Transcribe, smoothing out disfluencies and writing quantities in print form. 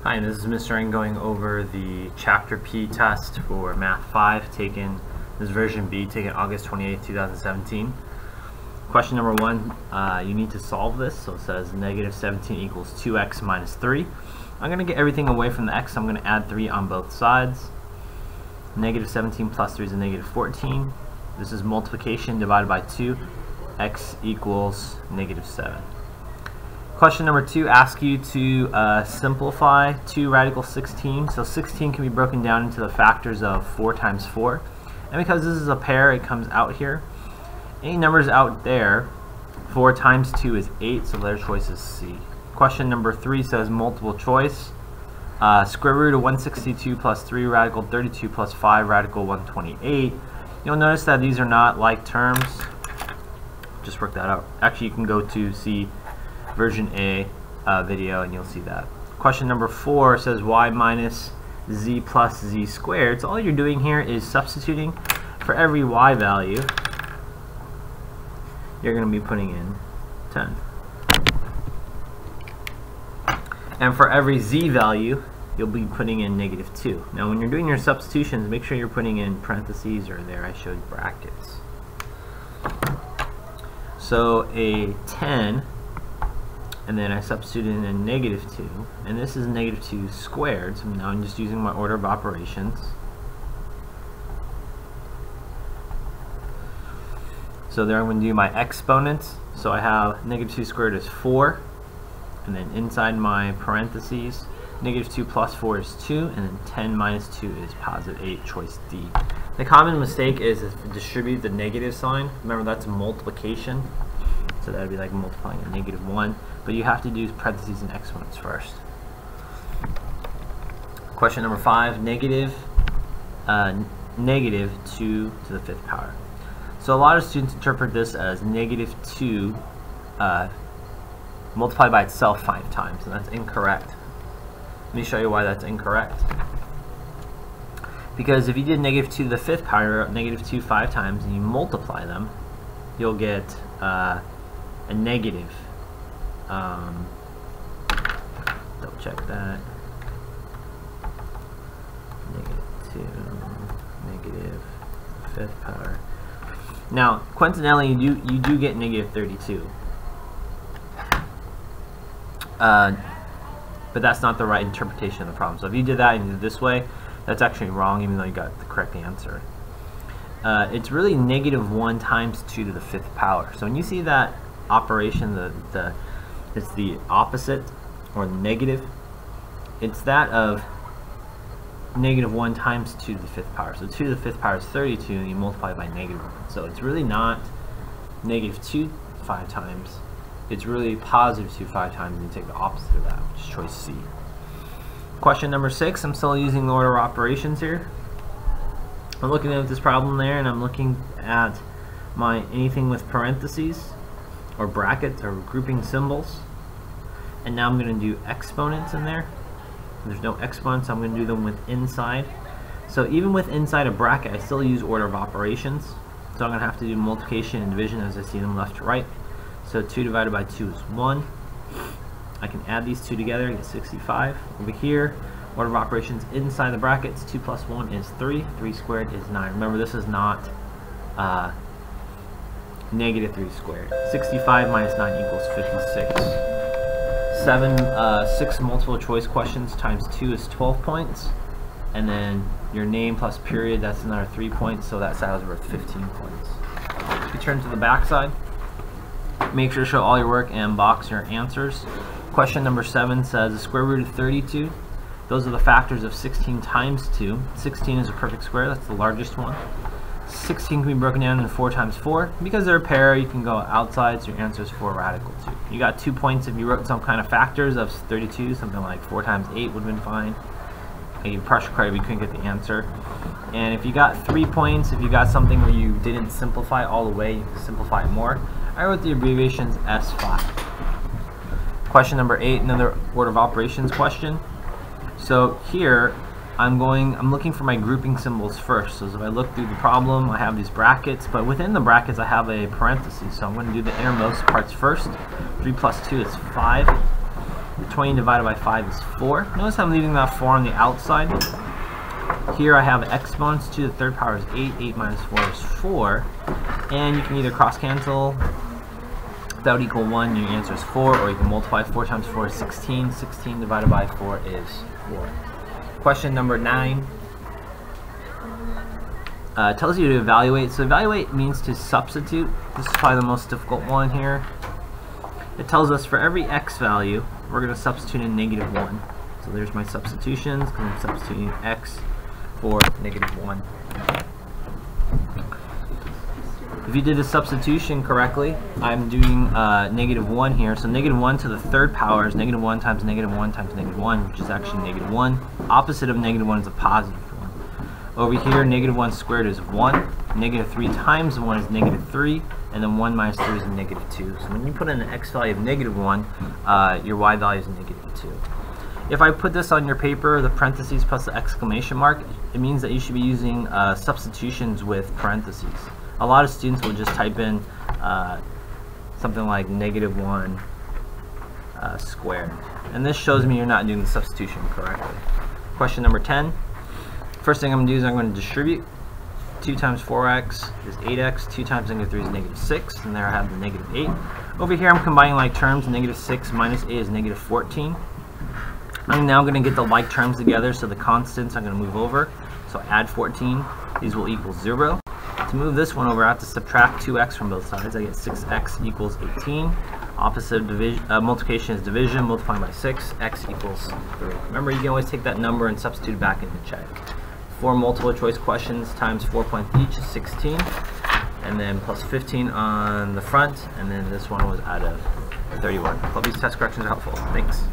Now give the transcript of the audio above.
Hi, this is Mr. Ng going over the Chapter P test for Math 5, taken, this is version B, taken August 28, 2017. Question number 1, you need to solve this. So it says negative 17 equals 2x minus 3. I'm going to get everything away from the x, so I'm going to add 3 on both sides. Negative 17 plus 3 is a negative 14. This is multiplication divided by 2. X equals negative 7. Question number 2 asks you to simplify 2 radical 16. So 16 can be broken down into the factors of 4 times 4. And because this is a pair, it comes out here. Any numbers out there, 4 times 2 is 8, so their choice is C. Question number 3 says multiple choice. Square root of 162 plus 3 radical 32 plus 5 radical 128. You'll notice that these are not like terms. Just work that out. Actually, you can go to see version A video and you'll see that. Question number 4 says y minus z plus z squared. So all you're doing here is substituting for every y value. You're going to be putting in 10. And for every z value, you'll be putting in negative 2. Now when you're doing your substitutions, make sure you're putting in parentheses, or there I showed brackets. So a 10, and then I substituted in a negative 2, and this is negative 2 squared, so now I'm just using my order of operations. So there I'm going to do my exponents. So I have negative 2 squared is 4, and then inside my parentheses, negative 2 plus 4 is 2, and then 10 minus 2 is positive 8, choice D. The common mistake is to distribute the negative sign. Remember, that's multiplication. So that would be like multiplying a negative 1. But you have to do parentheses and exponents first. Question number 5, negative 2 to the 5th power. So a lot of students interpret this as negative 2 multiplied by itself 5 times, and that's incorrect. Let me show you why that's incorrect. Because if you did negative 2 to the 5th power, negative 2 5 times, and you multiply them, you'll get a negative. Double check that. Negative 2, negative 5th power. Now, coincidentally, you do get negative 32. But that's not the right interpretation of the problem. So if you did that and you did it this way, that's actually wrong, even though you got the correct answer. It's really negative 1 times 2 to the 5th power. So when you see that operation, it's the opposite, or negative. It's that of negative 1 times 2 to the 5th power. So 2 to the 5th power is 32, and you multiply it by negative 1. So it's really not negative 2 5 times. It's really positive 2 5 times, and you take the opposite of that, which is choice C. Question number 6, I'm still using the order of operations here. I'm looking at this problem there, and I'm looking at my anything with parentheses or brackets or grouping symbols. And now I'm going to do exponents in there. There's no exponents, so I'm going to do them with inside. So even with inside a bracket, I still use order of operations. So I'm going to have to do multiplication and division as I see them left to right. So 2 divided by 2 is 1. I can add these two together and get 65. Over here, order of operations inside the brackets, 2 plus 1 is 3. 3 squared is 9. Remember, this is not negative 3 squared. 65 minus 9 equals 56. 6 multiple choice questions times 2 is 12 points. And then your name plus period, that's another 3 points, so that side is worth 15 points. If you turn to the back side, make sure to show all your work and box your answers. Question number 7 says the square root of 32. Those are the factors of 16 times 2. 16 is a perfect square, that's the largest one. 16 can be broken down into 4 times 4. Because they're a pair, you can go outside, so your answer is 4 radical 2. You got 2 points if you wrote some kind of factors of 32, something like 4 times 8 would have been fine. I gave you partial credit, we couldn't get the answer. And if you got 3 points, if you got something where you didn't simplify all the way, you can simplify it more. I wrote the abbreviations S5. Question number 8, another order of operations question. So here, I'm looking for my grouping symbols first. So as if I look through the problem, I have these brackets, but within the brackets I have a parenthesis. So I'm going to do the innermost parts first. 3 plus 2 is 5. 20 divided by 5 is 4. Notice I'm leaving that 4 on the outside. Here I have exponents. 2 to the third power is 8. 8 minus 4 is 4. And you can either cross cancel. That would equal 1. Your answer is 4. Or you can multiply 4 times 4 is 16. 16 divided by 4 is 4. Question number 9. Tells you to evaluate. So evaluate means to substitute. This is probably the most difficult one here. It tells us for every x value, we're going to substitute in -1. So there's my substitutions, because I'm substituting x for -1. If you did the substitution correctly, I'm doing -1 here. So -1 to the third power is -1 times -1 times -1, which is actually -1. Opposite of -1 is a positive 1. Over here, -1 squared is 1. -3 times 1 is -3. And then 1 minus 3 is -2. So when you put in an x value of -1, your y value is -2. If I put this on your paper, the parentheses plus the exclamation mark, it means that you should be using substitutions with parentheses. A lot of students will just type in something like -1 squared. And this shows me you're not doing the substitution correctly. Question number 10. First thing I'm going to do is I'm going to distribute. 2 times 4x is 8x, 2 times -3 is -6, and there I have the -8. Over here I'm combining like terms, -6 minus 8 is -14. I'm now going to get the like terms together, so the constants I'm going to move over. So add 14, these will equal 0. To move this one over, I have to subtract 2x from both sides. I get 6x equals 18. Opposite of division, multiplication is division, multiplying by 6, x equals 3. Remember, you can always take that number and substitute it back into check. 4 multiple choice questions times 4 points each is 16, and then plus 15 on the front, and then this one was out of 31. Hope these test corrections are helpful. Thanks.